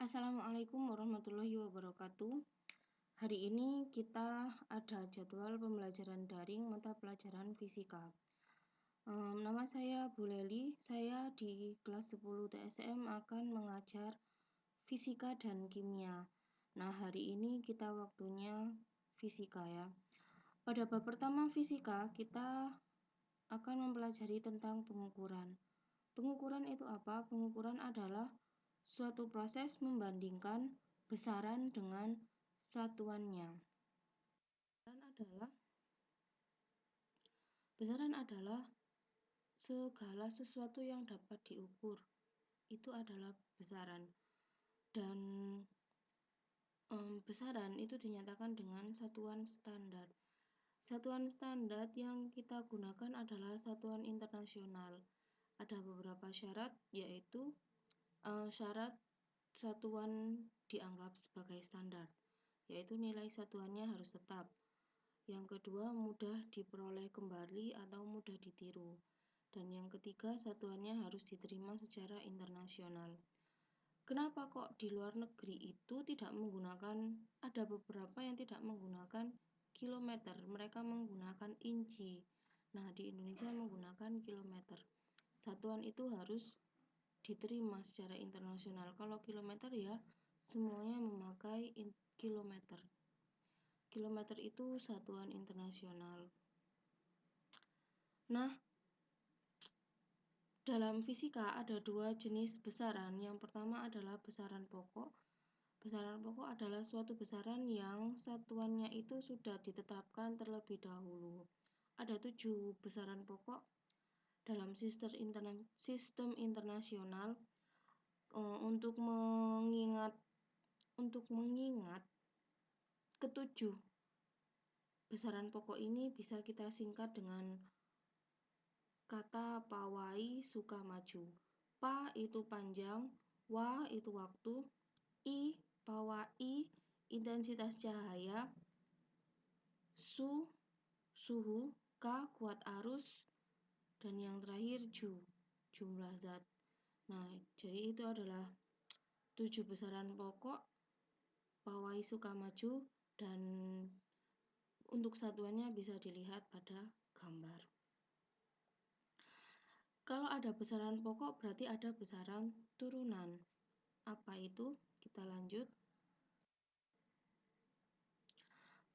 Assalamualaikum warahmatullahi wabarakatuh. Hari ini kita ada jadwal pembelajaran daring mata pelajaran fisika. Nama saya Bu Leli, saya di kelas 10 TSM akan mengajar fisika dan kimia. Nah, hari ini kita waktunya fisika ya. Pada bab pertama fisika, kita akan mempelajari tentang pengukuran. Pengukuran itu apa? Pengukuran adalah suatu proses membandingkan besaran dengan satuannya. Besaran adalah segala sesuatu yang dapat diukur. Itu adalah besaran. Dan besaran itu dinyatakan dengan satuan standar. Satuan standar yang kita gunakan adalah satuan internasional. Ada beberapa syarat, yaitu syarat satuan dianggap sebagai standar, yaitu nilai satuannya harus tetap. Yang kedua, mudah diperoleh kembali atau mudah ditiru. Dan yang ketiga, satuannya harus diterima secara internasional. Kenapa kok di luar negeri itu tidak menggunakan, ada beberapa yang tidak menggunakan kilometer, mereka menggunakan inci. Nah, di Indonesia menggunakan kilometer. Satuan itu harus diterima secara internasional. Kalau kilometer ya semuanya memakai kilometer. Kilometer itu satuan internasional. Nah, dalam fisika ada dua jenis besaran. Yang pertama adalah besaran pokok. Besaran pokok adalah suatu besaran yang satuannya itu sudah ditetapkan terlebih dahulu. Ada 7 besaran pokok dalam sistem internasional. Untuk mengingat ketujuh besaran pokok ini bisa kita singkat dengan kata pawai suka maju. Pa itu panjang, wa itu waktu, i pawai intensitas cahaya, suhu, k kuat arus, dan yang terakhir jumlah zat. Nah, jadi itu adalah 7 besaran pokok pawai suka maju, dan untuk satuannya bisa dilihat pada gambar. Kalau ada besaran pokok berarti ada besaran turunan. Apa itu? Kita lanjut.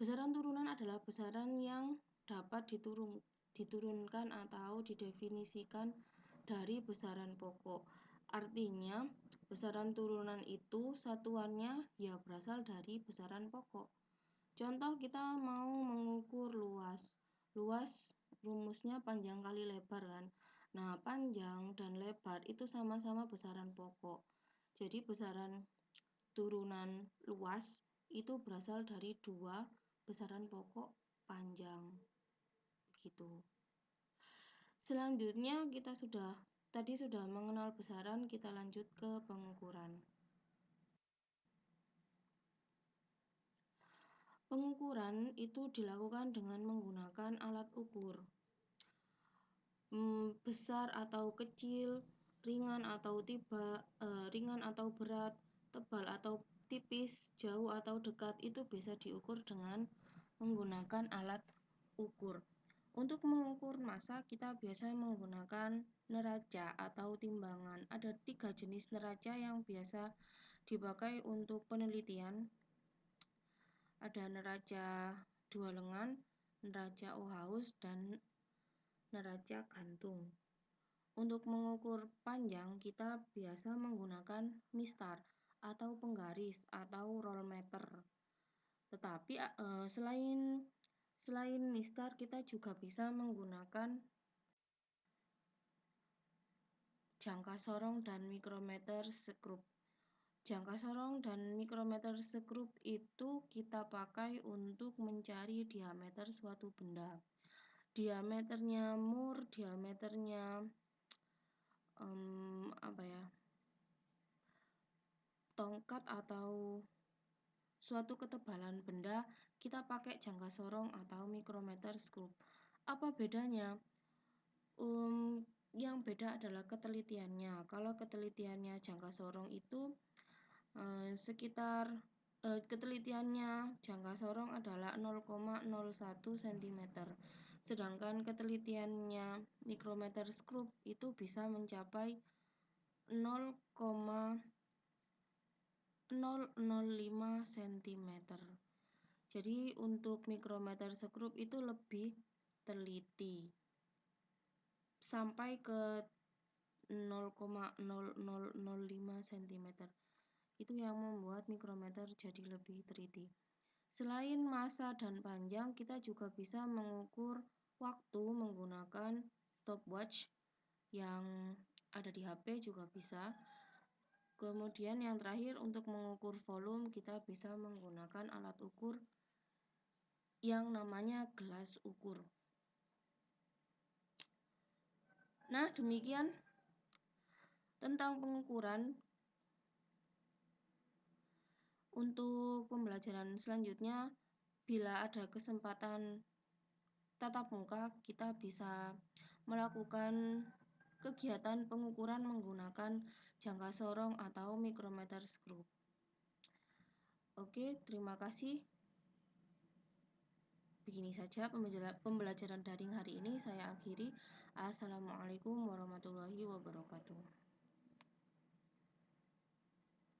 Besaran turunan adalah besaran yang dapat diturunkan atau didefinisikan dari besaran pokok. Artinya, besaran turunan itu satuannya ya berasal dari besaran pokok. Contoh, kita mau mengukur luas. Luas rumusnya panjang kali lebar kan. Nah, panjang dan lebar itu sama-sama besaran pokok. Jadi besaran turunan luas itu berasal dari dua besaran pokok panjang. Begitu. Selanjutnya kita tadi sudah mengenal besaran, kita lanjut ke pengukuran. Pengukuran itu dilakukan dengan menggunakan alat ukur. Besar atau kecil, ringan atau berat, tebal atau tipis, jauh atau dekat, itu bisa diukur dengan menggunakan alat ukur. Untuk mengukur massa, kita biasa menggunakan neraca atau timbangan. Ada 3 jenis neraca yang biasa dipakai untuk penelitian. Ada neraca dua lengan, neraca Ohaus, dan neraca gantung. Untuk mengukur panjang, kita biasa menggunakan mistar atau penggaris atau rollmeter. Tetapi selain mistar, kita juga bisa menggunakan jangka sorong dan mikrometer skrup. Jangka sorong dan mikrometer skrup itu kita pakai untuk mencari diameter suatu benda. Diameternya mur, diameternya tongkat atau suatu ketebalan benda, kita pakai jangka sorong atau mikrometer skrup. Apa bedanya? Yang beda adalah ketelitiannya. Kalau ketelitiannya jangka sorong itu Ketelitiannya jangka sorong adalah 0,01 cm, sedangkan ketelitiannya mikrometer skrup itu bisa mencapai 0,005 cm. Jadi untuk mikrometer skrup itu lebih teliti sampai ke 0,0005 cm. Itu yang membuat mikrometer jadi lebih teliti. Selain massa dan panjang, kita juga bisa mengukur waktu menggunakan stopwatch yang ada di HP juga bisa. Kemudian yang terakhir, untuk mengukur volume kita bisa menggunakan alat ukur yang namanya gelas ukur. Nah, demikian tentang pengukuran. Untuk pembelajaran selanjutnya, bila ada kesempatan tatap muka, kita bisa melakukan kegiatan pengukuran menggunakan jangka sorong atau mikrometer skrup. Oke, terima kasih. Begini saja pembelajaran daring hari ini saya akhiri. Assalamualaikum warahmatullahi wabarakatuh.